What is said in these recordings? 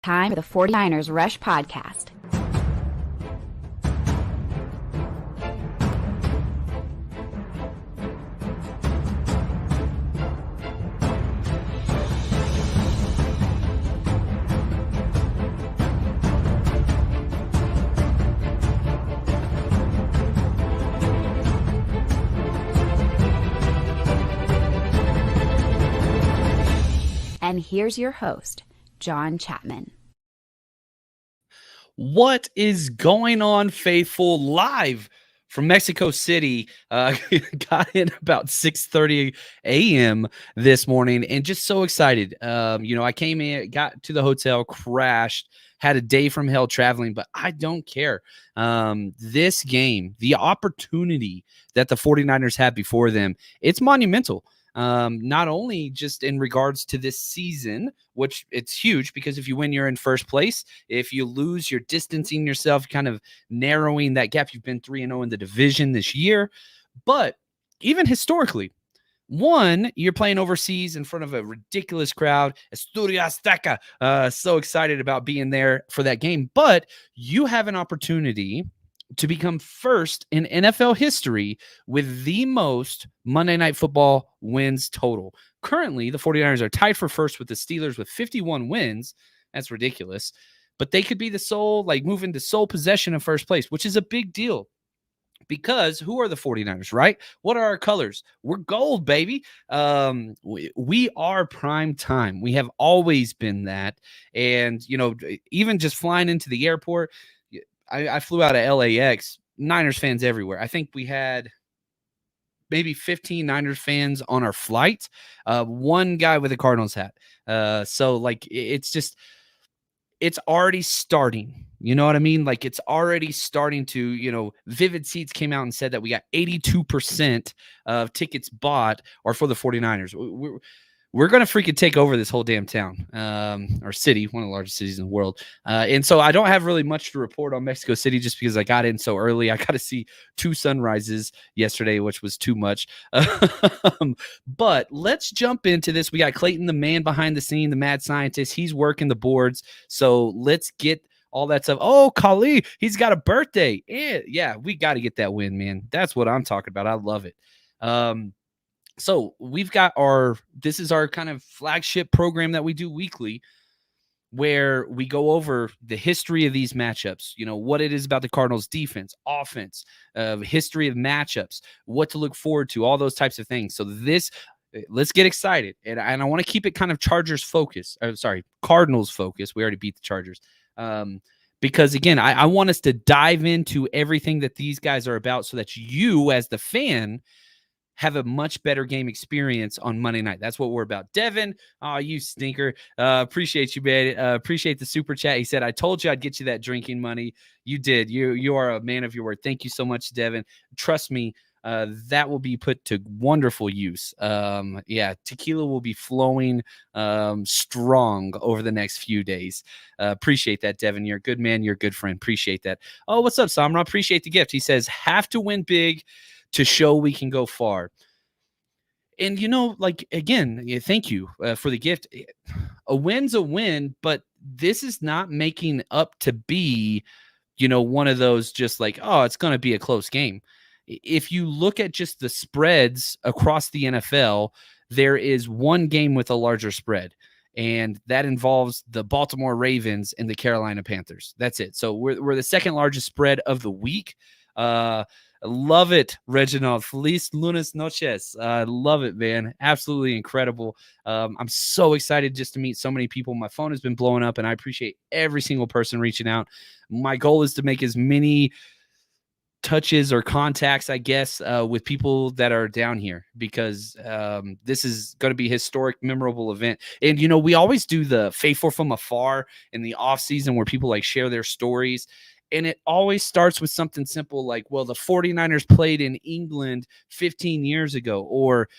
Time for the 49ers Rush Podcast. And here's your host, John Chapman. What is going on, faithful? Live from Mexico City. Got in about 6:30 a.m. this morning and just so excited. I came in, got to the hotel, crashed, had a day from hell traveling, but I don't care. This game, the opportunity that the 49ers have before them, it's monumental. Not only just in regards to this season, which it's huge because if you win, you're in first place. If you lose, you're distancing yourself, kind of narrowing that gap. You've been 3-0 in the division this year. But even historically, one, you're playing overseas in front of a ridiculous crowd. Estadio Azteca. So excited about being there for that game. But you have an opportunity to become first in NFL history with the most Monday Night Football wins total. Currently, the 49ers are tied for first with the Steelers with 51 wins. That's ridiculous. But they could be move into sole possession of first place, which is a big deal. Because who are the 49ers, right? What are our colors? We're gold, baby. We are prime time. We have always been that. And, even just flying into the airport, I flew out of LAX, Niners fans everywhere. I think we had maybe 15 Niners fans on our flight. One guy with a Cardinals hat. It's already starting. You know what I mean? Like it's already starting to, Vivid Seats came out and said that we got 82% of tickets bought are for the 49ers. We're going to freaking take over this whole damn town, or city, one of the largest cities in the world. And so I don't have really much to report on Mexico City just because I got in so early. I got to see 2 sunrises yesterday, which was too much. But let's jump into this. We got Clayton, the man behind the scene, the mad scientist. He's working the boards. So let's get all that stuff. Oh, Kali, he's got a birthday. Yeah, we got to get that win, man. That's what I'm talking about. I love it. So we've got this is our kind of flagship program that we do weekly where we go over the history of these matchups, what it is about the Cardinals defense, offense, history of matchups, what to look forward to, all those types of things. So let's get excited. And I want to keep it kind of Cardinals focus. We already beat the Chargers. Because again, I want us to dive into everything that these guys are about so that you as the fan have a much better game experience on Monday night. That's what we're about. Devin, you stinker. Appreciate you, man. Appreciate the super chat. He said, I told you I'd get you that drinking money. You did. You are a man of your word. Thank you so much, Devin. Trust me, that will be put to wonderful use. Tequila will be flowing strong over the next few days. Appreciate that, Devin. You're a good man. You're a good friend. Appreciate that. Oh, what's up, Samra? Appreciate the gift. He says, have to win big to show we can go far. And, again, thank you for the gift. A win's a win, but this is not making up to be, one of those just like, oh, it's going to be a close game. If you look at just the spreads across the NFL, there is one game with a larger spread, and that involves the Baltimore Ravens and the Carolina Panthers. That's it. So we're the second largest spread of the week. Love it, Reginald. Feliz lunes noches. Love it, man. Absolutely incredible. I'm so excited just to meet so many people. My phone has been blowing up, and I appreciate every single person reaching out. My goal is to make as many touches or contacts, I guess, with people that are down here because this is going to be a historic, memorable event. And, we always do the faithful from afar in the off season where people share their stories. And it always starts with something simple like, well, the 49ers played in England 15 years ago. Or,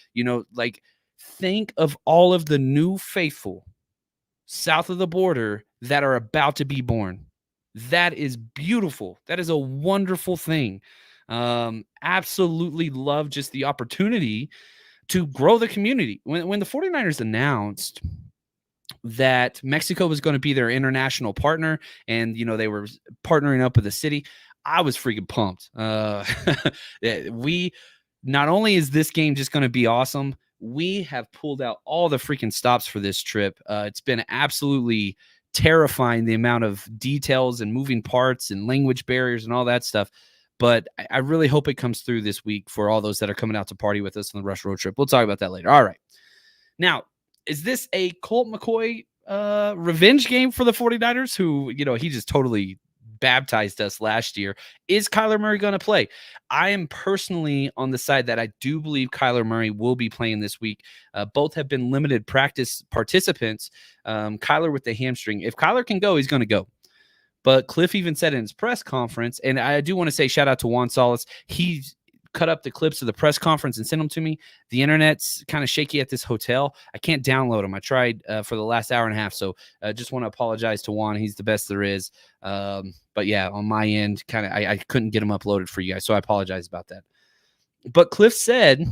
think of all of the new faithful south of the border that are about to be born. That is beautiful. That is a wonderful thing. Absolutely love just the opportunity to grow the community. When the 49ers announced that Mexico was going to be their international partner, and they were partnering up with the city. I was freaking pumped. We not only is this game just going to be awesome, we have pulled out all the freaking stops for this trip. It's been absolutely terrifying, the amount of details and moving parts and language barriers and all that stuff. But I really hope it comes through this week for all those that are coming out to party with us on the Rush Road Trip. We'll talk about that later. All right. Now, is this a Colt McCoy revenge game for the 49ers, who, he just totally baptized us last year? Is Kyler Murray going to play? I am personally on the side that I do believe Kyler Murray will be playing this week. Both have been limited practice participants. Kyler with the hamstring. If Kyler can go, he's going to go. But Cliff even said in his press conference, and I do want to say shout out to Juan Solis. He cut up the clips of the press conference and sent them to me. The internet's kind of shaky at this hotel. I can't download them. I tried for the last hour and a half. So I just want to apologize to Juan. He's the best there is. But yeah, on my end, I couldn't get them uploaded for you guys. So I apologize about that. But Cliff said,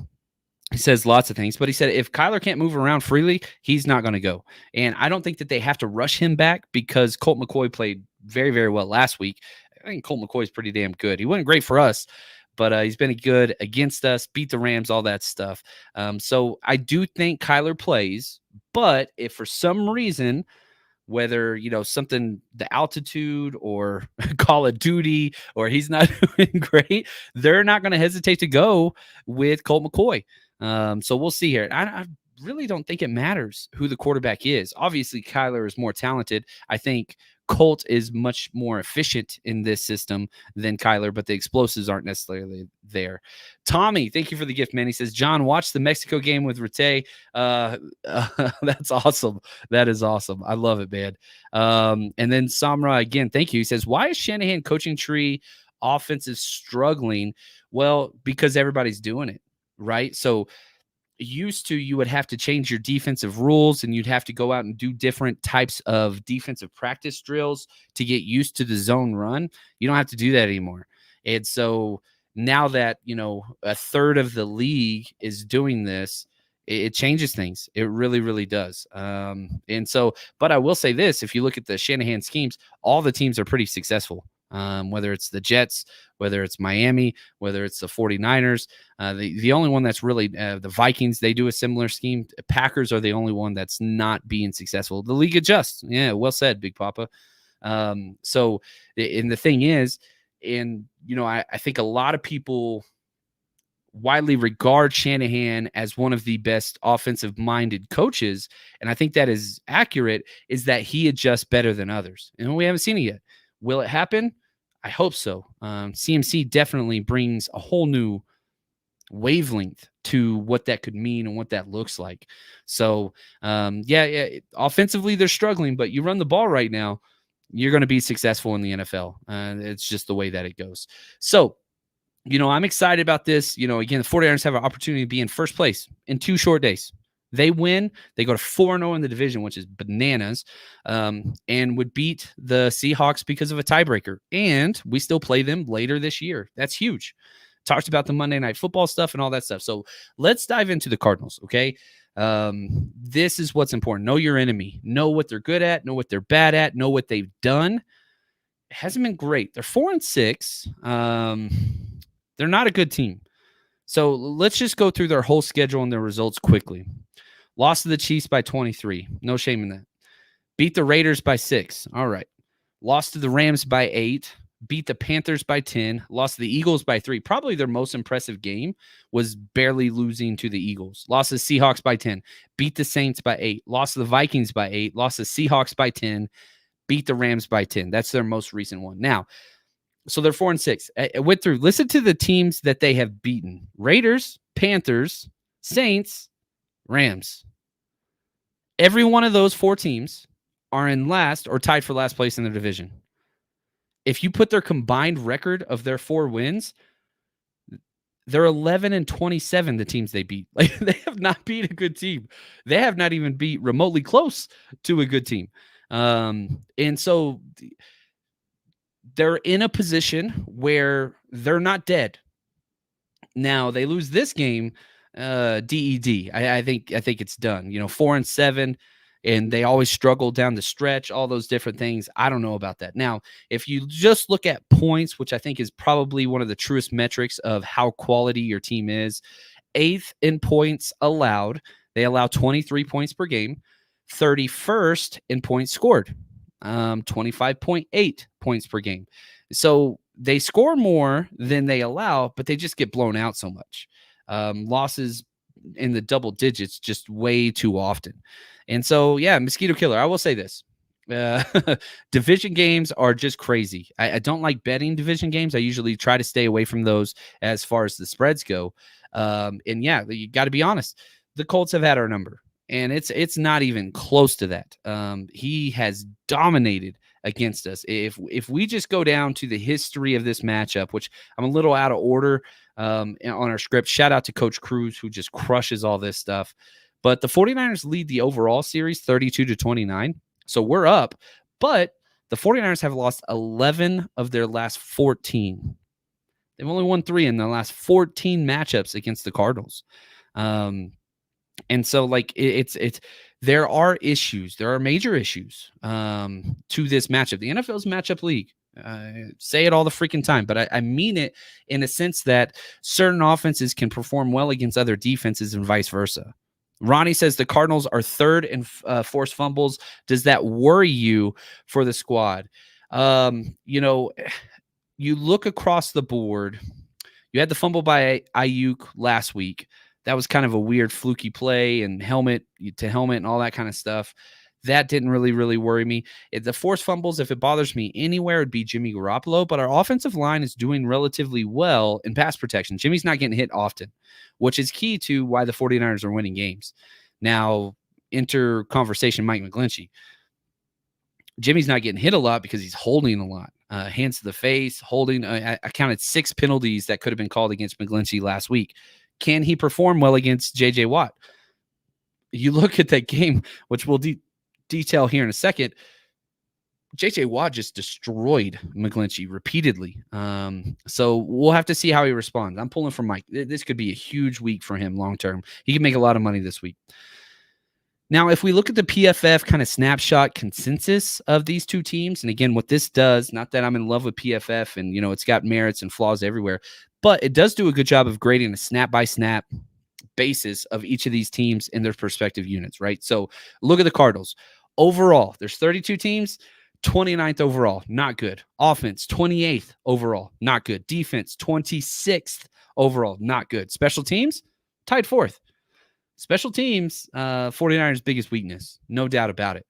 he says lots of things, but he said if Kyler can't move around freely, he's not going to go. And I don't think that they have to rush him back, because Colt McCoy played very, very well last week. I think Colt McCoy is pretty damn good. He wasn't great for us, but he's been good against us, beat the Rams, all that stuff. So I do think Kyler plays, but if for some reason, whether, something, the altitude or Call of Duty, or he's not doing great, they're not going to hesitate to go with Colt McCoy. So we'll see here. I really don't think it matters who the quarterback is. Obviously, Kyler is more talented. I think Colt is much more efficient in this system than Kyler, but the explosives aren't necessarily there. Tommy, thank you for the gift, man. He says, John, watch the Mexico game with Rete. That's awesome. That is awesome. I love it, man. And then Samra, again, thank you. He says, why is Shanahan coaching tree offense is struggling? Well, because everybody's doing it, right? So used to, you would have to change your defensive rules, and you'd have to go out and do different types of defensive practice drills to get used to the zone run. You don't have to do that anymore. And so now that, a third of the league is doing this, it changes things. It really, really does. And so, but I will say this, if you look at the Shanahan schemes, all the teams are pretty successful. Whether it's the Jets, whether it's Miami, whether it's the 49ers. The only one that's really the Vikings, they do a similar scheme. Packers are the only one that's not being successful. The league adjusts. Yeah, well said, Big Papa. So, and the thing is, I think a lot of people widely regard Shanahan as one of the best offensive-minded coaches, and I think that is accurate, is that he adjusts better than others. And we haven't seen it yet. Will it happen? I hope so. CMC definitely brings a whole new wavelength to what that could mean and what that looks like. So, offensively, they're struggling, but you run the ball right now, you're going to be successful in the NFL. It's just the way that it goes. So, I'm excited about this. Again, the 49ers have an opportunity to be in first place in 2 short days. They win, they go to 4-0 in the division, which is bananas, and would beat the Seahawks because of a tiebreaker. And we still play them later this year. That's huge. Talked about the Monday Night Football stuff and all that stuff. So let's dive into the Cardinals, okay? This is what's important. Know your enemy. Know what they're good at. Know what they're bad at. Know what they've done. It hasn't been great. They're 4-6. They're not a good team. So let's just go through their whole schedule and their results quickly. Lost to the Chiefs by 23. No shame in that. Beat the Raiders by 6. All right. Lost to the Rams by 8. Beat the Panthers by 10. Lost to the Eagles by 3. Probably their most impressive game was barely losing to the Eagles. Lost to the Seahawks by 10. Beat the Saints by 8. Lost to the Vikings by 8. Lost to the Seahawks by 10. Beat the Rams by 10. That's their most recent one. Now, so they're 4-6. I went through. Listen to the teams that they have beaten: Raiders, Panthers, Saints, Rams. Every one of those 4 teams are in last or tied for last place in the division. If you put their combined record of their 4 wins, they're 11-27, the teams they beat. Like, they have not beat a good team. They have not even beat remotely close to a good team. And so they're in a position where they're not dead. Now, they lose this game, DED. I think it's done. 4-7. and they always struggle down the stretch, all those different things. I don't know about that. Now, if you just look at points, which I think is probably one of the truest metrics of how quality your team is, eighth in points allowed. They allow 23 points per game. 31st in points scored, 25.8 points per game. So they score more than they allow, but they just get blown out so much. Losses in the double digits just way too often. And so, yeah, mosquito killer. I will say this. Division games are just crazy. I don't like betting division games. I usually try to stay away from those as far as the spreads go. And yeah, you got to be honest. The Colts have had our number, and it's not even close to that. He has dominated against us. If we just go down to the history of this matchup, which I'm a little out of order on our script, shout out to Coach Cruz, who just crushes all this stuff. But the 49ers lead the overall series 32-29. So we're up, but the 49ers have lost 11 of their last 14. They've only won 3 in the last 14 matchups against the Cardinals. And so, like, it's there are issues. There are major issues to this matchup. The NFL's matchup league. Say it all the freaking time, but I mean it in a sense that certain offenses can perform well against other defenses and vice versa. Ronnie says the Cardinals are third in forced fumbles. Does that worry you for the squad? You look across the board. You had the fumble by Ayuk last week. That was kind of a weird fluky play and helmet to helmet and all that kind of stuff. That didn't really worry me. The forced fumbles, if it bothers me anywhere, it'd be Jimmy Garoppolo. But our offensive line is doing relatively well in pass protection. Jimmy's not getting hit often, which is key to why the 49ers are winning games. Now, enter conversation Mike McGlinchey. Jimmy's not getting hit a lot because he's holding a lot. Hands to the face, holding. I counted 6 penalties that could have been called against McGlinchey last week. Can he perform well against J.J. Watt? You look at that game, which we'll detail here in a second. J.J. Watt just destroyed McGlinchey repeatedly. So we'll have to see how he responds. I'm pulling for Mike. This could be a huge week for him long term. He can make a lot of money this week. Now, if we look at the PFF kind of snapshot consensus of these two teams, and again, what this does, not that I'm in love with PFF and, it's got merits and flaws everywhere, but it does do a good job of grading a snap-by-snap basis of each of these teams in their respective units, right? So look at the Cardinals. Overall, there's 32 teams, 29th overall, not good. Offense, 28th overall, not good. Defense, 26th overall, not good. Special teams, tied 4th. Special teams, 49ers' biggest weakness, no doubt about it.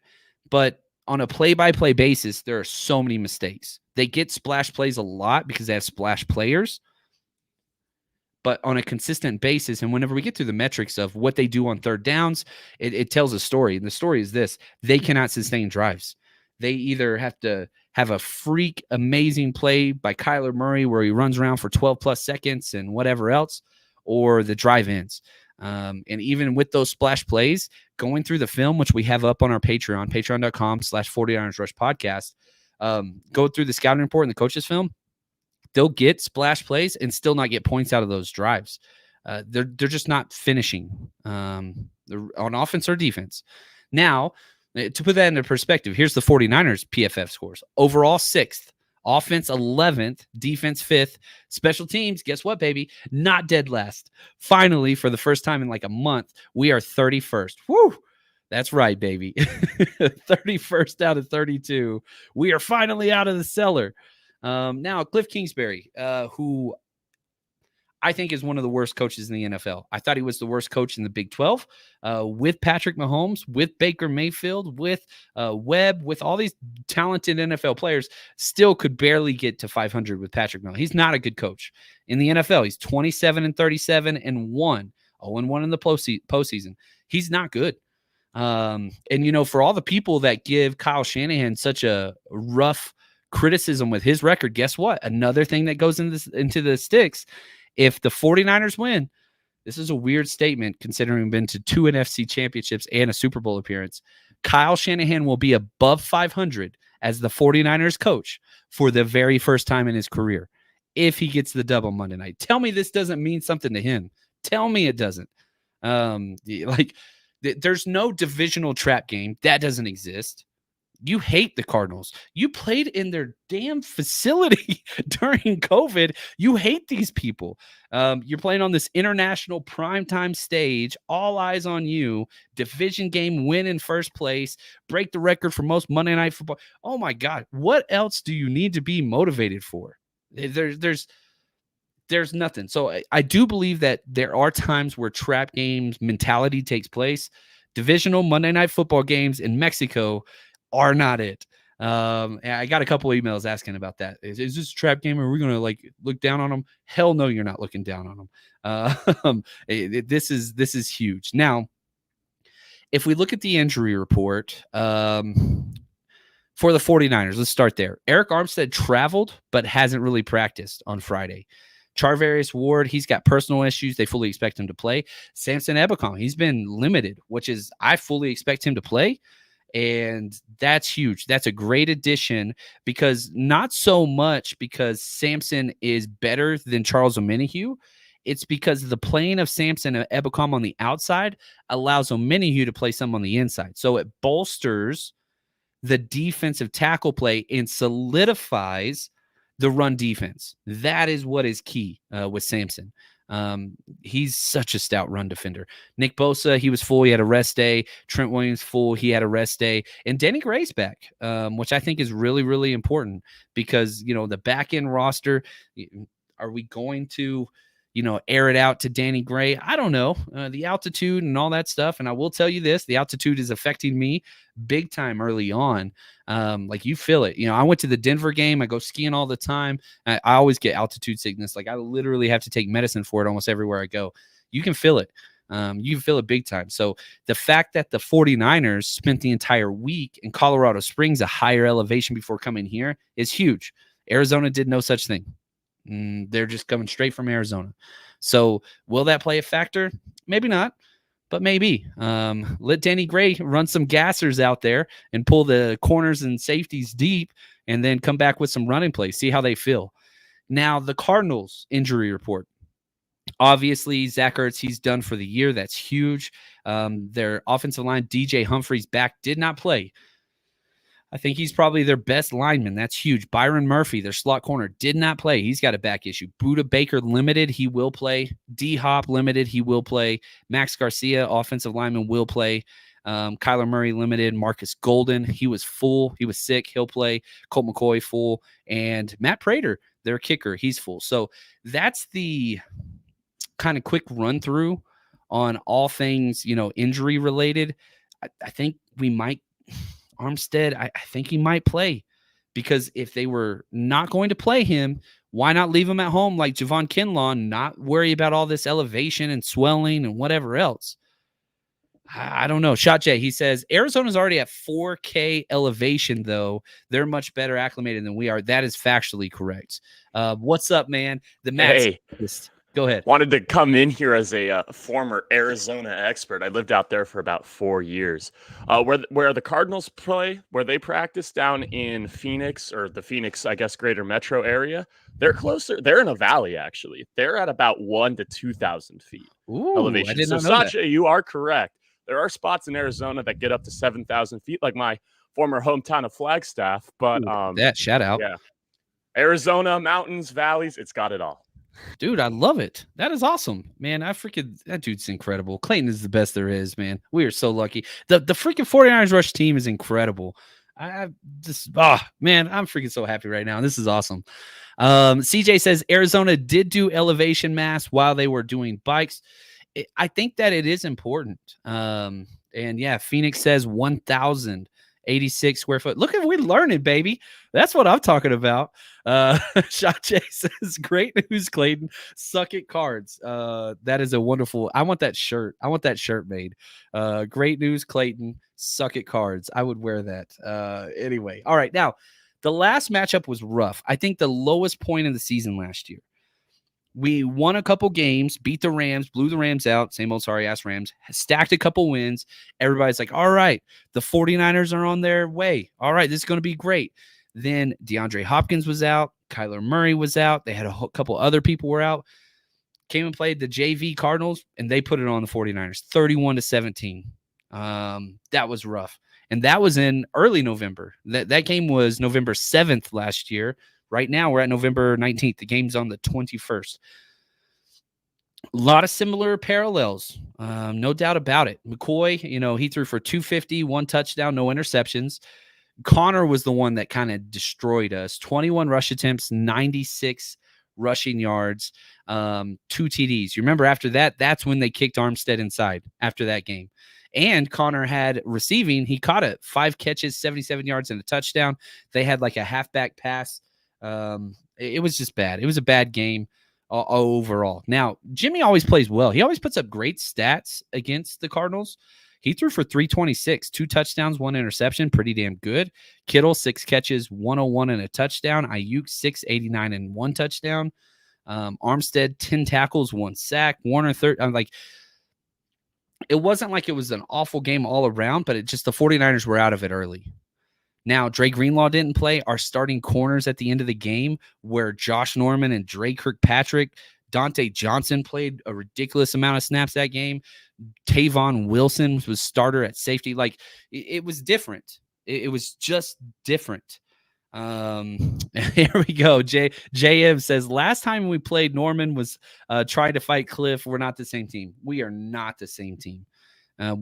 But on a play-by-play basis, there are so many mistakes. They get splash plays a lot because they have splash players. But on a consistent basis, and whenever we get through the metrics of what they do on third downs, it tells a story. And the story is this: they cannot sustain drives. They either have to have a freak amazing play by Kyler Murray where he runs around for 12+ seconds and whatever else, or the drive ends. And even with those splash plays, going through the film, which we have up on our Patreon, patreon.com/49ers Rush podcast, go through the scouting report and the coaches film, they'll get splash plays and still not get points out of those drives. They're just not finishing on offense or defense. Now, to put that into perspective, here's the 49ers PFF scores. Overall, 6th. Offense 11th, defense 5th, special teams, guess what, baby? Not dead last. Finally, for the first time in like a month, we are 31st. Woo! That's right, baby. 31st out of 32. We are finally out of the cellar. Now, Cliff Kingsbury, who I think is one of the worst coaches in the NFL. I thought he was the worst coach in the Big 12 with Patrick Mahomes, with Baker Mayfield, with Webb, with all these talented NFL players, still could barely get to 500 with Patrick Mahomes. He's not a good coach. In the NFL, he's 27-37-1, 0-1 in the postseason. He's not good. And, for all the people that give Kyle Shanahan such a rough criticism with his record, guess what? Another thing that goes into the sticks. If the 49ers win, this is a weird statement considering we've been to 2 NFC championships and a Super Bowl appearance. Kyle Shanahan will be above 500 as the 49ers coach for the very first time in his career if he gets the dub on Monday night. Tell me this doesn't mean something to him. Tell me it doesn't. There's no divisional trap game. That doesn't exist. You hate the Cardinals. You played in their damn facility during COVID. You hate these people. You're playing on this international primetime stage, all eyes on you, division game, win in first place, break the record for most Monday Night Football. Oh my God. What else do you need to be motivated for? There's nothing. So I do believe that there are times where trap games mentality takes place. Divisional Monday Night Football games in Mexico are not it. And I got a couple emails asking about that. Is this a trap game? Are we going to like look down on them? Hell no, you're not looking down on them. This is huge. Now, if we look at the injury report for the 49ers, let's start there. Eric Armstead traveled, but hasn't really practiced on Friday. Charvarius Ward, he's got personal issues. They fully expect him to play. Samson Ebukam, he's been limited, which is I fully expect him to play. And that's huge. That's a great addition because not so much because Samson is better than Charles Omenihu. It's because the playing of Samson and Ebukam on the outside allows Omenihu to play some on the inside. So it bolsters the defensive tackle play and solidifies the run defense. That is what is key with Samson. He's such a stout run defender. Nick Bosa, he was full. He had a rest day. Trent Williams, full. He had a rest day. And Danny Gray's back, which I think is really, really important because, the back end roster, are we going to, air it out to Danny Gray? I don't know. The altitude and all that stuff. And I will tell you this, the altitude is affecting me big time early on. Like you feel it. I went to the Denver game. I go skiing all the time. I always get altitude sickness. Like I literally have to take medicine for it almost everywhere I go. You can feel it. You can feel it big time. So the fact that the 49ers spent the entire week in Colorado Springs, a higher elevation before coming here, is huge. Arizona did no such thing. They're just coming straight from Arizona. So will that play a factor? Maybe not, but maybe. Let Danny Gray run some gassers out there and pull the corners and safeties deep and then come back with some running plays, see how they feel. Now, the Cardinals injury report. Obviously, Zach Ertz, he's done for the year. That's huge. Their offensive line, DJ Humphries, back, did not play. I think he's probably their best lineman. That's huge. Byron Murphy, their slot corner, did not play. He's got a back issue. Buda Baker, limited. He will play. D-Hop, limited. He will play. Max Garcia, offensive lineman, will play. Kyler Murray, limited. Marcus Golden, he was full. He was sick. He'll play. Colt McCoy, full. And Matt Prater, their kicker, he's full. So that's the kind of quick run through on all things, injury related. I think we might Armstead, I think he might play because if they were not going to play him, why not leave him at home like Javon Kinlaw and not worry about all this elevation and swelling and whatever else? I don't know. Shot J, he says, Arizona's already at 4K elevation, though. They're much better acclimated than we are. That is factually correct. What's up, man? The Matt's Go ahead. Wanted to come in here as a former Arizona expert. I lived out there for about 4 years. Where the Cardinals play, where they practice down in Phoenix, or the Phoenix, I guess, greater metro area, they're closer. They're in a valley, actually. They're at about 1,000 to 2,000 feet elevation. I did not know Sacha, that. you are correct. There are spots in Arizona that get up to 7,000 feet, like my former hometown of Flagstaff. But that shout out. Yeah. Arizona, mountains, valleys, it's got it all. Dude, I love it. That is awesome, man. That dude's incredible. Clayton is the best there is, man. We are so lucky. The freaking 49ers rush team is incredible. Man, I'm freaking so happy right now. This is awesome. CJ says Arizona did do elevation mass while they were doing bikes. I think that it is important. And yeah, Phoenix says 1,086 square foot. Look at, we're learning, baby. That's what I'm talking about. Shot J says, great news, Clayton. Suck it cards. That is a wonderful. I want that shirt. I want that shirt made. Great news, Clayton. Suck it cards. I would wear that. Anyway. All right. Now, the last matchup was rough. I think the lowest point of the season last year. We won a couple games, beat the Rams, blew the Rams out. Same old sorry-ass Rams. Stacked a couple wins. Everybody's like, all right, the 49ers are on their way. All right, this is going to be great. Then DeAndre Hopkins was out. Kyler Murray was out. They had a couple other people were out. Came and played the JV Cardinals, and they put it on the 49ers, 31-17. That was rough. And that was in early November. That game was November 7th last year. Right now, we're at November 19th. The game's on the 21st. A lot of similar parallels, no doubt about it. McCoy, he threw for 250, 1 touchdown, no interceptions. Connor was the one that kind of destroyed us. 21 rush attempts, 96 rushing yards, 2 TDs. You remember after that, that's when they kicked Armstead inside after that game. And Connor had receiving. He caught it. 5 catches, 77 yards, and a touchdown. They had like a halfback pass. It was just bad. It was a bad game overall. Now, Jimmy always plays well. He always puts up great stats against the Cardinals. He threw for 326, 2 touchdowns, 1 interception. Pretty damn good. Kittle, 6 catches, 101 and a touchdown. Ayuk, 689 and 1 touchdown. Armstead, 10 tackles, 1 sack. Warner, 30. It wasn't like it was an awful game all around, but the 49ers were out of it early. Now, Dre Greenlaw didn't play. Our starting corners at the end of the game were Josh Norman and Dre Kirkpatrick. Dante Johnson played a ridiculous amount of snaps that game. Tavon Wilson was starter at safety. Like, it was different. It was just different. Here we go. JM says, last time we played, Norman was trying to fight Cliff. We're not the same team. We are not the same team.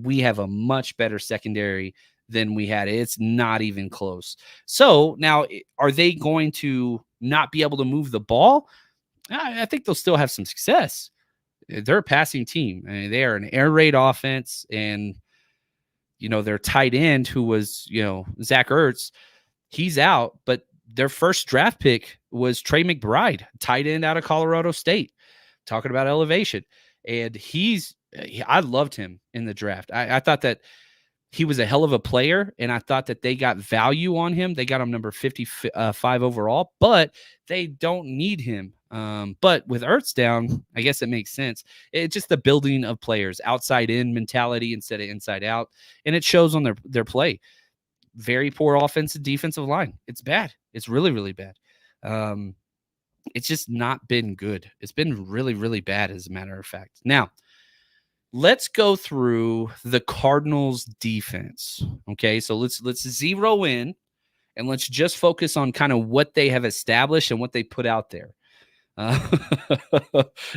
We have a much better secondary than we had. It's not even close. So now, are they going to not be able to move the ball? I think they'll still have some success. They're a passing team. I mean, they are an air raid offense, and their tight end, who was Zach Ertz, he's out. But their first draft pick was Trey McBride, tight end out of Colorado State. Talking about elevation, and I loved him in the draft. I thought that he was a hell of a player, and I thought that they got value on him. They got him number 55 overall, but they don't need him. But with Ertz down, I guess it makes sense. It's just the building of players, outside in mentality instead of inside out, and it shows on their play. Very poor offensive defensive line. It's bad. It's really, really bad. It's just not been good. It's been really, really bad, as a matter of fact. Now, let's go through the Cardinals defense. Okay, so let's zero in and let's just focus on kind of what they have established and what they put out there.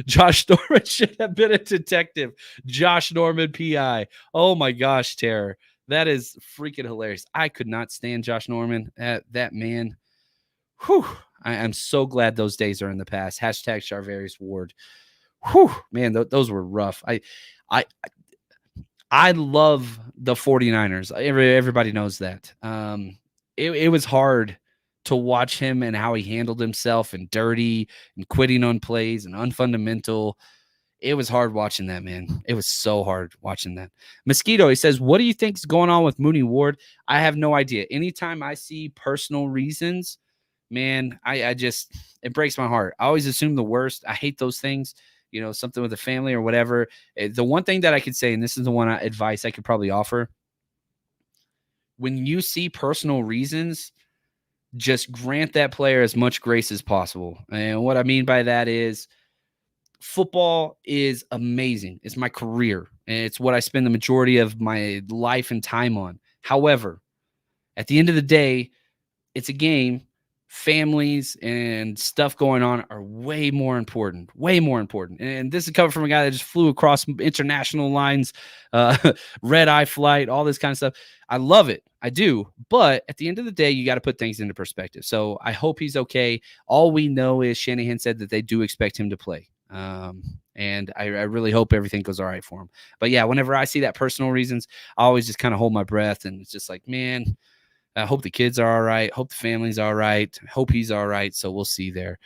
Josh Norman should have been a detective. Josh Norman, PI. Oh my gosh, Terror. That is freaking hilarious. I could not stand Josh Norman. That man. Whew. I'm so glad those days are in the past. Hashtag Charvarius Ward. Whew, man, those were rough. I love the 49ers. Everybody knows that. It was hard to watch him and how he handled himself, and dirty and quitting on plays and unfundamental. It was hard watching that, man. It was so hard watching that. Mosquito, he says, what do you think is going on with Mooney Ward? I have no idea. Anytime I see personal reasons, man, it breaks my heart. I always assume the worst. I hate those things. Something with the family or whatever. The one thing that I could say, and this is the one advice I could probably offer, when you see personal reasons, just grant that player as much grace as possible. And what I mean by that is, football is amazing. It's my career, and it's what I spend the majority of my life and time on. However, at the end of the day, it's a game. Families and stuff going on are way more important. And this is coming from a guy that just flew across international lines, red eye flight, all this kind of stuff. I love it. I do. But at the end of the day, you got to put things into perspective. So I hope he's okay. All we know is Shanahan said that they do expect him to play. And I really hope everything goes all right for him. But yeah, whenever I see that personal reasons, I always just kind of hold my breath, and it's just like, man, I hope the kids are all right. Hope the family's all right. Hope he's all right. So we'll see there.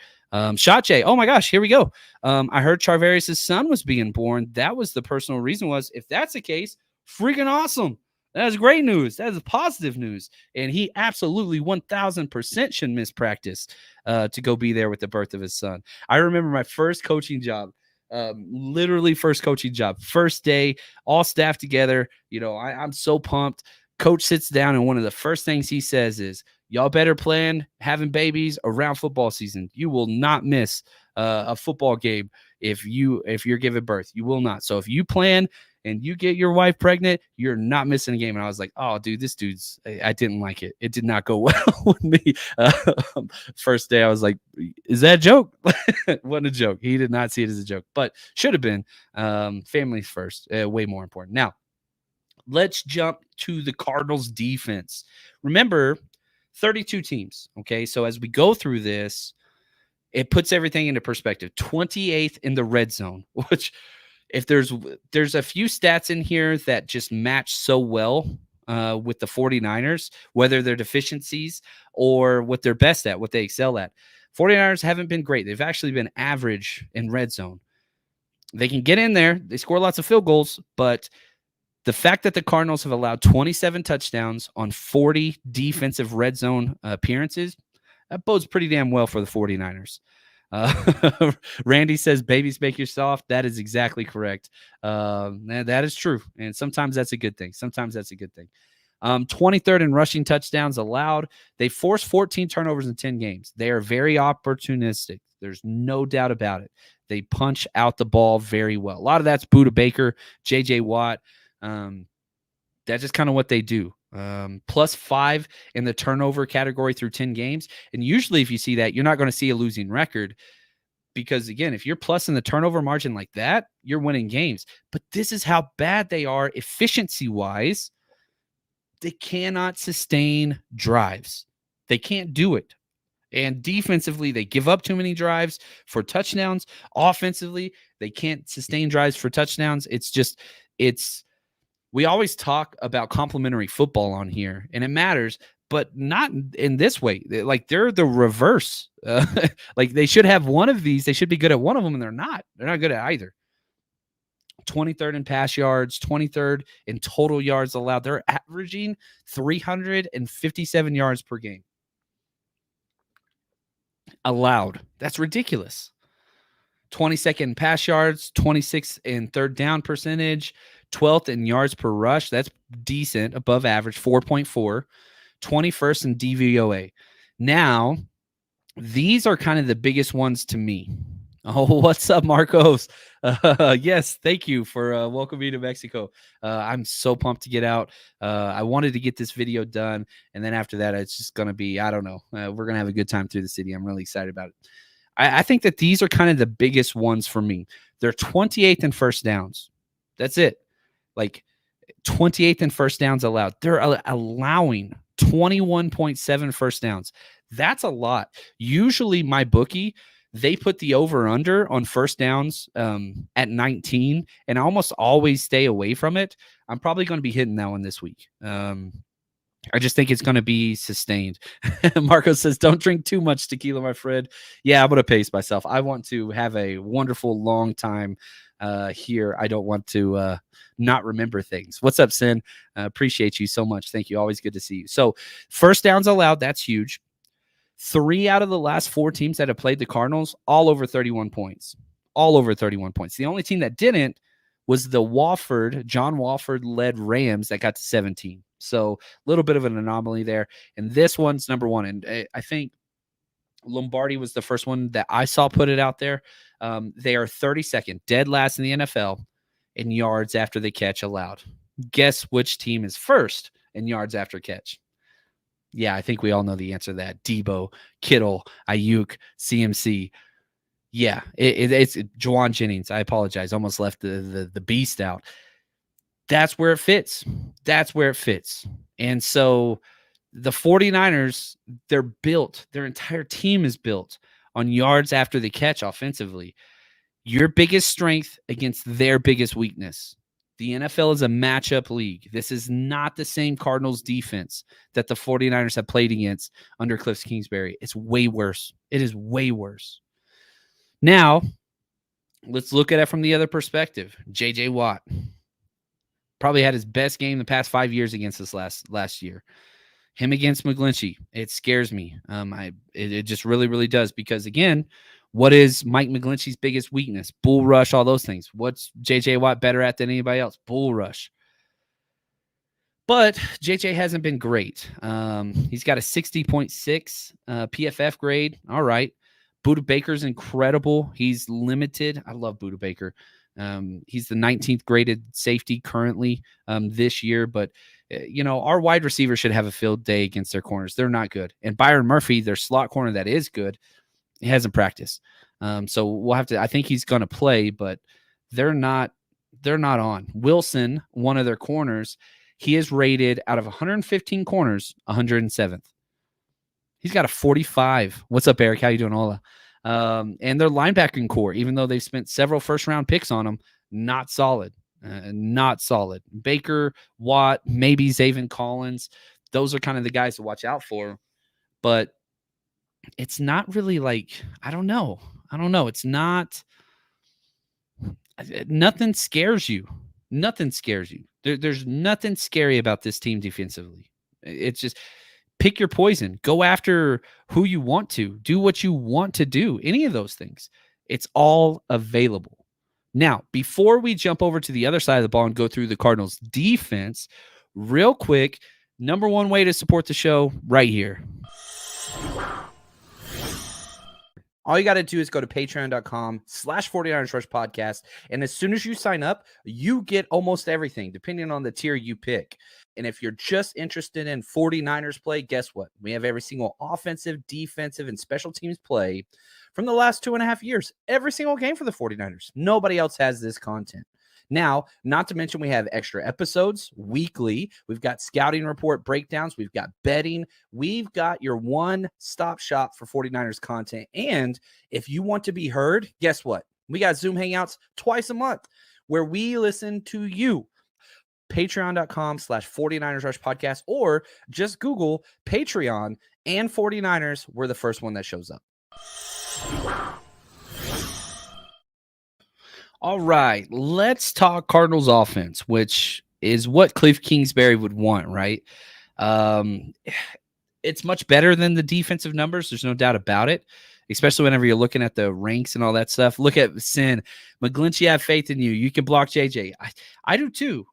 Shot J. Oh my gosh, here we go. I heard Charvarius' son was being born. That was the personal reason. Was, if that's the case, freaking awesome. That is great news. That is positive news. And he absolutely 1000% should miss practice to go be there with the birth of his son. I remember my first coaching job. Literally first coaching job. First day, all staff together. I'm so pumped. Coach sits down, and one of the first things he says is, y'all better plan having babies around football season. You will not miss a football game if you're giving birth. You will not. So if you plan and you get your wife pregnant, you're not missing a game. And I was like, oh, dude, I didn't like it. It did not go well with me. First day, I was like, is that a joke? Wasn't a joke. He did not see it as a joke, but should have been. Families first, way more important. Now, let's jump to the Cardinals defense. Remember, 32 teams. Okay. So as we go through this, it puts everything into perspective. 28th in the red zone, which if there's a few stats in here that just match so well with the 49ers, whether they're deficiencies or what they're best at, what they excel at. 49ers haven't been great. They've actually been average in red zone. They can get in there. They score lots of field goals, but the fact that the Cardinals have allowed 27 touchdowns on 40 defensive red zone appearances, that bodes pretty damn well for the 49ers. Randy says, babies make you soft. That is exactly correct. That is true. And sometimes that's a good thing. 23rd in rushing touchdowns allowed. They forced 14 turnovers in 10 games. They are very opportunistic. There's no doubt about it. They punch out the ball very well. A lot of that's Budda Baker, J.J. Watt. That's just kind of what they do. +5 in the turnover category through 10 games. And usually if you see that, you're not going to see a losing record because, again, if you're plus in the turnover margin like that, you're winning games. But this is how bad they are efficiency-wise. They cannot sustain drives. They can't do it. And defensively, they give up too many drives for touchdowns. Offensively, they can't sustain drives for touchdowns. We always talk about complementary football on here, and it matters, but not in this way. Like, they're the reverse. Like, they should have one of these. They should be good at one of them, and they're not. They're not good at either. 23rd in pass yards, 23rd in total yards allowed. They're averaging 357 yards per game. Allowed. That's ridiculous. 22nd in pass yards, 26th in third down percentage, 12th in yards per rush. That's decent, above average, 4.4. 21st in DVOA. Now, these are kind of the biggest ones to me. Oh, what's up, Marcos? Yes, thank you for welcoming me to Mexico. I'm so pumped to get out. I wanted to get this video done, and then after that, it's just going to be, I don't know. We're going to have a good time through the city. I'm really excited about it. I think that these are kind of the biggest ones for me. They're 28th in first downs. That's it. Like, 28th in first downs allowed. They're allowing 21.7 first downs. That's a lot. Usually my bookie, they put the over-under on first downs at 19, and I almost always stay away from it. I'm probably going to be hitting that one this week. I just think it's going to be sustained. Marco says, don't drink too much tequila, my friend. Yeah, I'm going to pace myself. I want to have a wonderful long time here. I don't want to not remember things. What's up, Sin? Appreciate you so much. Thank you. Always good to see you. So first downs allowed, that's huge. 3 out of the last 4 teams that have played the Cardinals, all over 31 points. All over 31 points. The only team that didn't was the John Wofford-led Rams that got to 17. So a little bit of an anomaly there. And this one's number 1. And I think Lombardi was the first one that I saw put it out there. They are 32nd, dead last in the NFL in yards after the catch allowed. Guess which team is first in yards after catch? Yeah, I think we all know the answer to that. Debo, Kittle, Ayuk, CMC. Yeah, it's Juwan Jennings. I apologize. Almost left the beast out. That's where it fits. That's where it fits. And so the 49ers, they're built. Their entire team is built on yards after the catch offensively. Your biggest strength against their biggest weakness. The NFL is a matchup league. This is not the same Cardinals defense that the 49ers have played against under Cliff Kingsbury. It's way worse. It is way worse. Now, let's look at it from the other perspective. J.J. Watt probably had his best game the past 5 years against us last year. Him against McGlinchey, it scares me. It just really, really does because, again, what is Mike McGlinchey's biggest weakness? Bull rush, all those things. What's J.J. Watt better at than anybody else? Bull rush. But J.J. hasn't been great. He's got a 60.6 PFF grade. All right. Budda Baker's incredible. He's limited. I love Budda Baker. He's the 19th graded safety currently this year, but our wide receivers should have a field day against their corners. They're not good. And Byron Murphy, their slot corner that is good, he hasn't practiced. So we'll have to, I think he's going to play, but they're not on. Wilson, one of their corners, he is rated out of 115 corners, 107th. He's got a 45. What's up, Eric? How you doing, Ola? And their linebacking core, even though they've spent several first-round picks on them, not solid. Not solid. Baker, Watt, maybe Zaven Collins. Those are kind of the guys to watch out for. But it's not really like, I don't know. It's not – nothing scares you. Nothing scares you. There's nothing scary about this team defensively. It's just – pick your poison. Go after who you want to. Do what you want to do. Any of those things. It's all available. Now, before we jump over to the other side of the ball and go through the Cardinals defense, real quick, number one way to support the show right here. All you got to do is go to patreon.com/49ers Rush Podcast. And as soon as you sign up, you get almost everything, depending on the tier you pick. And if you're just interested in 49ers play, guess what? We have every single offensive, defensive, and special teams play from the last 2.5 years. Every single game for the 49ers. Nobody else has this content. Now, not to mention we have extra episodes weekly. We've got scouting report breakdowns. We've got betting. We've got your one-stop shop for 49ers content. And if you want to be heard, guess what? We got Zoom Hangouts twice a month where we listen to you. Patreon.com/49ers Rush Podcast, or just Google Patreon and 49ers. We're the first one that shows up. All right, let's talk Cardinals offense, which is what Cliff Kingsbury would want, right? It's much better than the defensive numbers. There's no doubt about it, especially whenever you're looking at the ranks and all that stuff. Look at Sin. McGlinchey, I have faith in you. You can block JJ. I do too.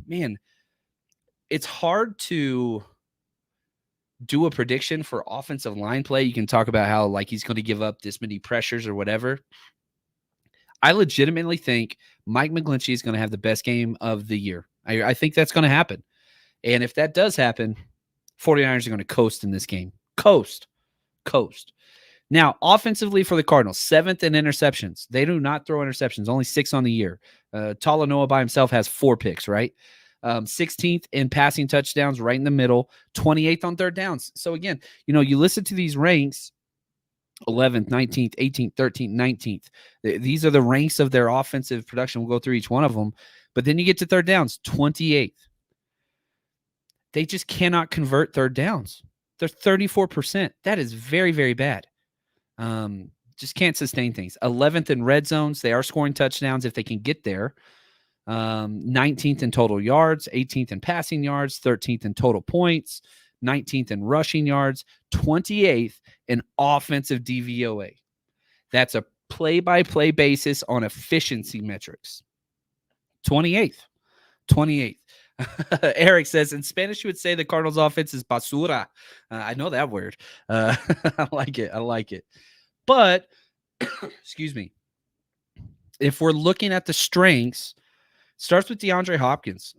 Man, it's hard to do a prediction for offensive line play. You can talk about how like he's going to give up this many pressures or whatever. I legitimately think Mike McGlinchey is going to have the best game of the year. I think that's going to happen. And if that does happen, 49ers are going to coast in this game. Coast. Now, offensively for the Cardinals, 7th in interceptions. They do not throw interceptions, only 6 on the year. Talanoa by himself has 4 picks, right? 16th in passing touchdowns, right in the middle. 28th on third downs. So again, you listen to these ranks, 11th, 19th, 18th, 13th, 19th. These are the ranks of their offensive production. We'll go through each one of them. But then you get to third downs, 28th. They just cannot convert third downs. They're 34%. That is very, very bad. Just can't sustain things. 11th in red zones. They are scoring touchdowns if they can get there. 19th in total yards, 18th in passing yards, 13th in total points, 19th in rushing yards, 28th in offensive DVOA. That's a play-by-play basis on efficiency metrics. 28th. Eric says, in Spanish, you would say the Cardinals offense is basura. I know that word. I like it. But, excuse me, if we're looking at the strengths, starts with DeAndre Hopkins.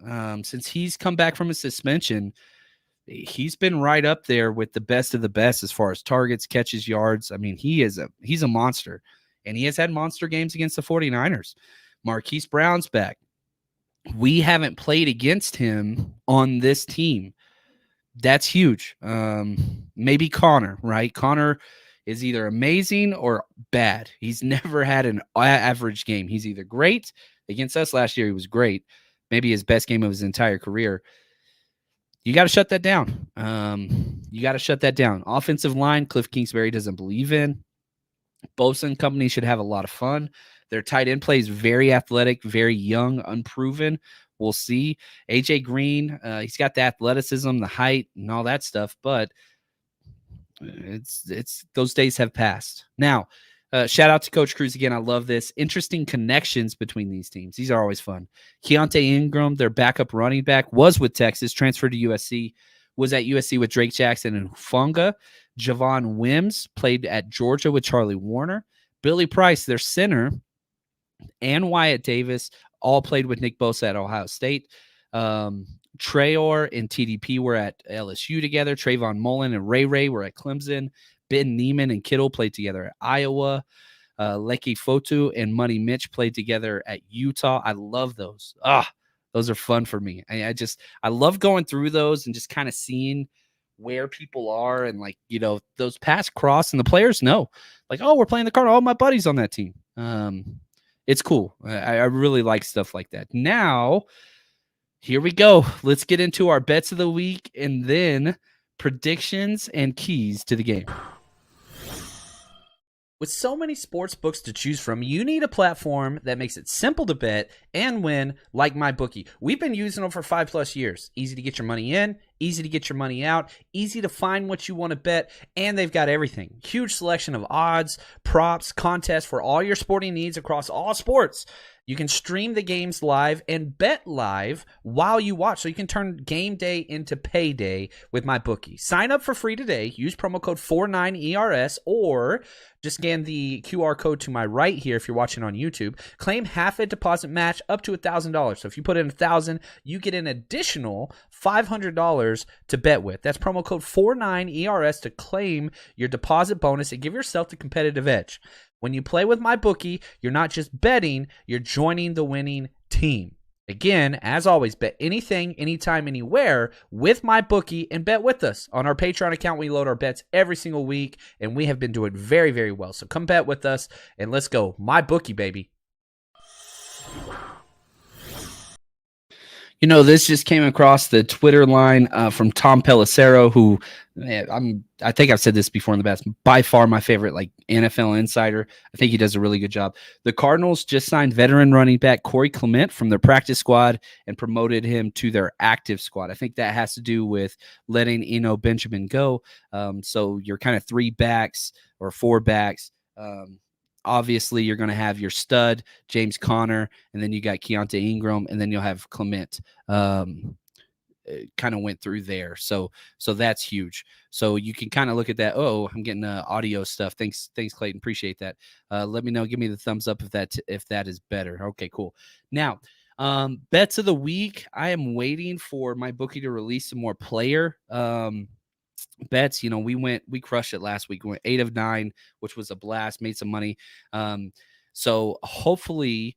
Since he's come back from his suspension, he's been right up there with the best of the best as far as targets, catches, yards. I mean, he's a monster, and he has had monster games against the 49ers. Marquise Brown's back. We haven't played against him on this team. That's huge. Maybe Connor, right? Connor is either amazing or bad. He's never had an average game. He's either great. Against us last year, he was great. Maybe his best game of his entire career. You got to shut that down. Offensive line, Cliff Kingsbury doesn't believe in. Bosa and company should have a lot of fun. Their tight end play is very athletic, very young, unproven. We'll see. AJ Green, he's got the athleticism, the height, and all that stuff, but it's those days have passed. Now, shout out to Coach Cruz again. I love this. Interesting connections between these teams. These are always fun. Keontae Ingram, their backup running back, was with Texas, transferred to USC, was at USC with Drake Jackson and Hufunga. Javon Wims played at Georgia with Charlie Warner. Billy Price, their center, and Wyatt Davis all played with Nick Bosa at Ohio State. Trayor and TDP were at LSU together. Trayvon Mullen and Ray were at Clemson. Ben Neiman and Kittle played together at Iowa. Leki Fotu and Money Mitch played together at Utah. I love those. Those are fun for me. I love going through those and just kind of seeing where people are and like, those paths cross and the players know like, oh, we're playing the Cardinals. All my buddies on that team. It's cool. I really like stuff like that. Now, here we go. Let's get into our bets of the week and then predictions and keys to the game. With so many sports books to choose from, you need a platform that makes it simple to bet and win, like MyBookie. We've been using them for 5+ years. Easy to get your money in, easy to get your money out, easy to find what you want to bet, and they've got everything. Huge selection of odds, props, contests for all your sporting needs across all sports. You can stream the games live and bet live while you watch, so you can turn game day into payday with MyBookie. Sign up for free today. Use promo code 49ERS or just scan the QR code to my right here if you're watching on YouTube. Claim half a deposit match up to $1,000. So if you put in $1,000, you get an additional $500 to bet with. That's promo code 49ERS to claim your deposit bonus and give yourself the competitive edge. When you play with MyBookie, you're not just betting, you're joining the winning team. Again, as always, bet anything, anytime, anywhere with MyBookie and bet with us. On our Patreon account, we load our bets every single week, and we have been doing very, very well. So come bet with us, and let's go. MyBookie, baby. This just came across the Twitter line from Tom Pelissero, who I think I've said this before in the past, by far my favorite NFL insider. I think he does a really good job. The Cardinals just signed veteran running back Corey Clement from their practice squad and promoted him to their active squad. I think that has to do with letting Eno Benjamin go. So you're kind of 3 backs or 4 backs. Obviously, you're going to have your stud, James Conner, and then you got Keontae Ingram, and then you'll have Clement. Kind of went through there. So that's huge. So you can kind of look at that. Oh, I'm getting audio stuff. Thanks, Clayton. Appreciate that. Let me know. Give me the thumbs up if that is better. Okay, cool. Now, bets of the week. I am waiting for MyBookie to release some more player bets. We crushed it last week. We went 8 of 9, which was a blast, made some money. So hopefully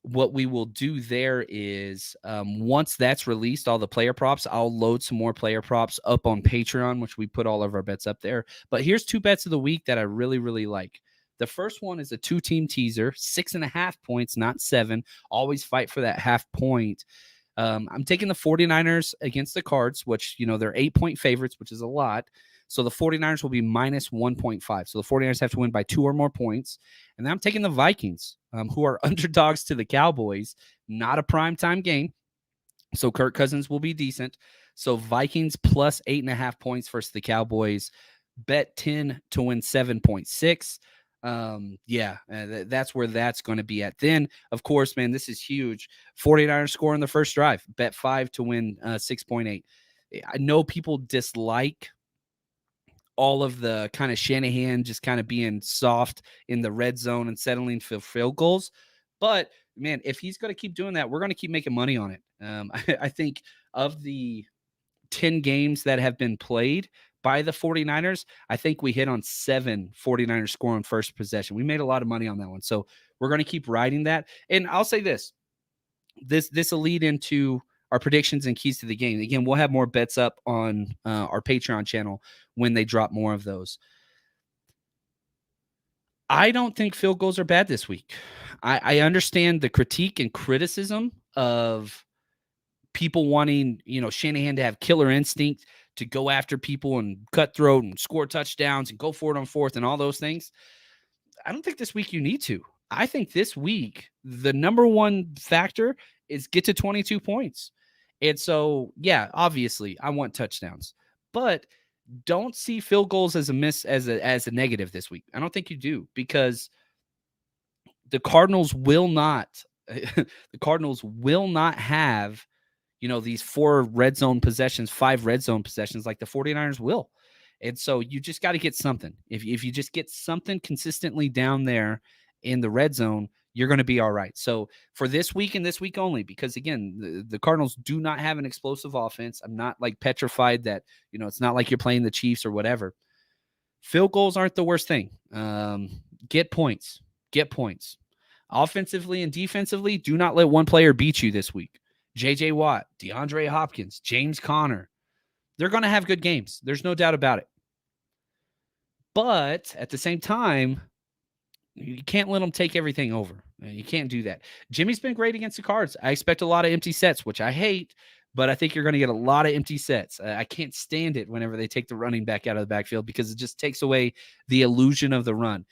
what we will do there is once that's released, all the player props, I'll load some more player props up on Patreon, which we put all of our bets up there. But here's 2 bets of the week that I really, really like. The first one is a 2-team teaser, 6.5 points, not 7. Always fight for that half point. I'm taking the 49ers against the Cards, which, they're 8-point favorites, which is a lot. So the 49ers will be minus 1.5. So the 49ers have to win by 2 or more points. And then I'm taking the Vikings, who are underdogs to the Cowboys. Not a primetime game. So Kirk Cousins will be decent. So Vikings plus 8.5 points versus the Cowboys. Bet 10 to win 7.6. That's where that's going to be at. Then, of course, man, this is huge. 49ers score in the first drive. Bet 5 to win 6.8. I know people dislike all of the kind of Shanahan just kind of being soft in the red zone and settling for field goals. But, man, if he's going to keep doing that, we're going to keep making money on it. I think of the 10 games that have been played by the 49ers, I think we hit on 7 49ers score on first possession. We made a lot of money on that one. So we're going to keep riding that. And I'll say this will lead into our predictions and keys to the game. Again, we'll have more bets up on our Patreon channel when they drop more of those. I don't think field goals are bad this week. I understand the critique and criticism of people wanting, Shanahan to have killer instinct to go after people and cutthroat and score touchdowns and go for it on fourth and all those things. I don't think this week you need to. I think this week, the number one factor is get to 22 points. And so, yeah, obviously I want touchdowns, but don't see field goals as a miss, as a negative this week. I don't think you do, because the Cardinals will not have, these 4 red zone possessions, 5 red zone possessions like the 49ers will. And so you just got to get something. If you just get something consistently down there in the red zone, you're going to be all right. So for this week and this week only, because again, the Cardinals do not have an explosive offense. I'm not like petrified that, it's not like you're playing the Chiefs or whatever. Field goals aren't the worst thing. Get points. Offensively and defensively, do not let one player beat you this week. J.J. Watt, DeAndre Hopkins, James Conner. They're going to have good games. There's no doubt about it. But at the same time, you can't let them take everything over. You can't do that. Jimmy's been great against the Cards. I expect a lot of empty sets, which I hate, but I think you're going to get a lot of empty sets. I can't stand it whenever they take the running back out of the backfield because it just takes away the illusion of the run.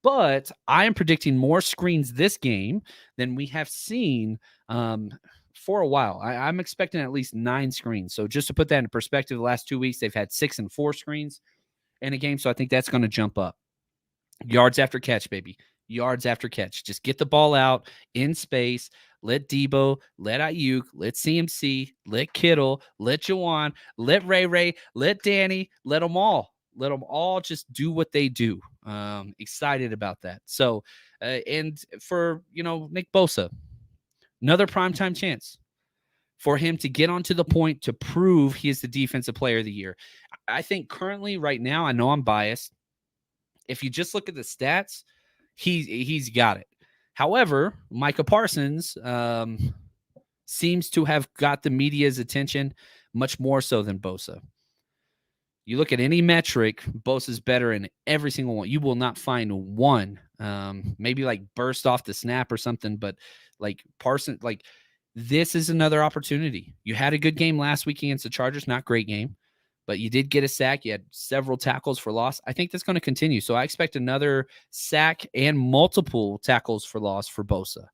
But I am predicting more screens this game than we have seen for a while. I'm expecting at least 9 screens. So just to put that in perspective, the last 2 weeks, they've had 6 and 4 screens in a game. So I think that's going to jump up. Yards after catch, baby. Yards after catch. Just get the ball out in space. Let Debo, let Ayuk, let CMC, let Kittle, let Juwan, let Ray, let Danny, let them all. Let them all just do what they do. Excited about that. So, and for, Nick Bosa, another primetime chance for him to get onto the point to prove he is the defensive player of the year. I think currently right now, I know I'm biased. If you just look at the stats, he's got it. However, Micah Parsons seems to have got the media's attention much more so than Bosa. You look at any metric, Bosa's better in every single one. You will not find one, maybe like burst off the snap or something, but like Parsons, like this is another opportunity. You had a good game last week against the Chargers, not great game, but you did get a sack. You had several tackles for loss. I think that's going to continue. So I expect another sack and multiple tackles for loss for Bosa.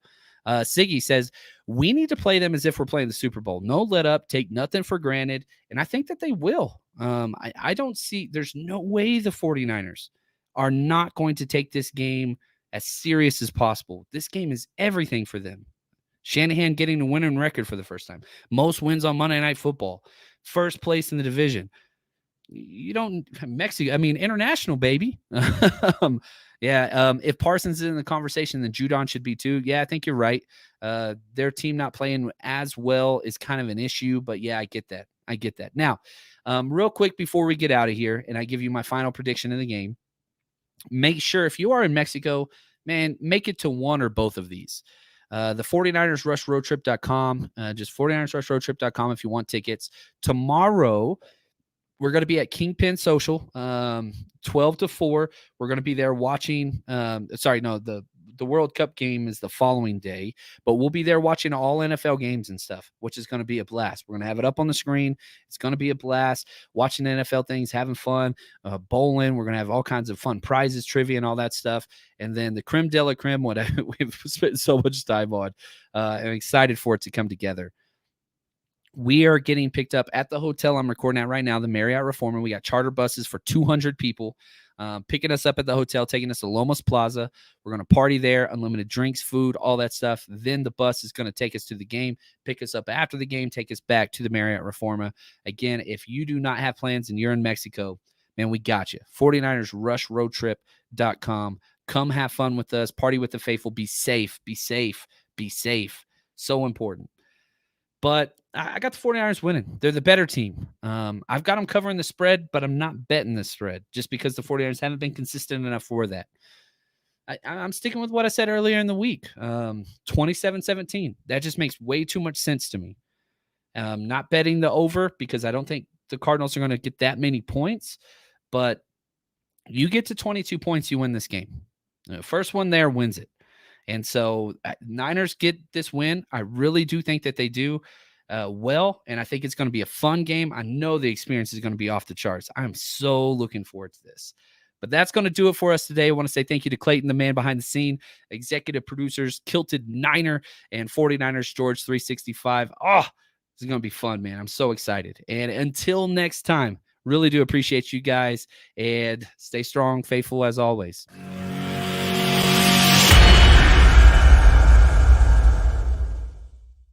Siggy says, we need to play them as if we're playing the Super Bowl. No let up, take nothing for granted. And I think that they will. I don't see, there's no way the 49ers are not going to take this game as serious as possible. This game is everything for them. Shanahan getting the winning record for the first time. Most wins on Monday Night Football. First place in the division. You don't, Mexico, international, baby. If Parsons is in the conversation, then Judon should be too. Yeah, I think you're right. Their team not playing as well is kind of an issue, but yeah, I get that. Now, real quick before we get out of here, and I give you my final prediction of the game, make sure if you are in Mexico, man, make it to one or both of these. The 49ers Rush Roadtrip.com, just 49ers Rush Roadtrip.com if you want tickets. Tomorrow, we're going to be at Kingpin Social, 12 to 4. We're going to be there watching. The World Cup game is the following day, but we'll be there watching all NFL games and stuff, which is going to be a blast. We're going to have it up on the screen. It's going to be a blast watching NFL things, having fun, bowling. We're going to have all kinds of fun prizes, trivia, and all that stuff. And then the creme de la creme, what we've spent so much time on. I'm excited for it to come together. We are getting picked up at the hotel I'm recording at right now, the Marriott Reformer. We got charter buses for 200 people picking us up at the hotel, taking us to Lomas Plaza. We're going to party there, unlimited drinks, food, all that stuff. Then the bus is going to take us to the game, pick us up after the game, take us back to the Marriott Reforma. Again, if you do not have plans and you're in Mexico, man, we got you. 49ers Rush Roadtrip.com. Come have fun with us. Party with the faithful. Be safe. Be safe. Be safe. So important. But I got the 49ers winning. They're the better team. I've got them covering the spread, but I'm not betting the spread just because the 49ers haven't been consistent enough for that. I'm sticking with what I said earlier in the week. 27-17. That just makes way too much sense to me. Not betting the over because I don't think the Cardinals are going to get that many points. But you get to 22 points, you win this game. The first one there wins it. And so Niners get this win. I really do think that they do well, and I think it's going to be a fun game. I know the experience is going to be off the charts. I'm so looking forward to this. But that's going to do it for us today. I want to say thank you to Clayton, the man behind the scene, executive producers, Kilted Niner, and 49ers George 365. Oh, this is going to be fun, man. I'm so excited. And until next time, really do appreciate you guys, and stay strong, faithful as always.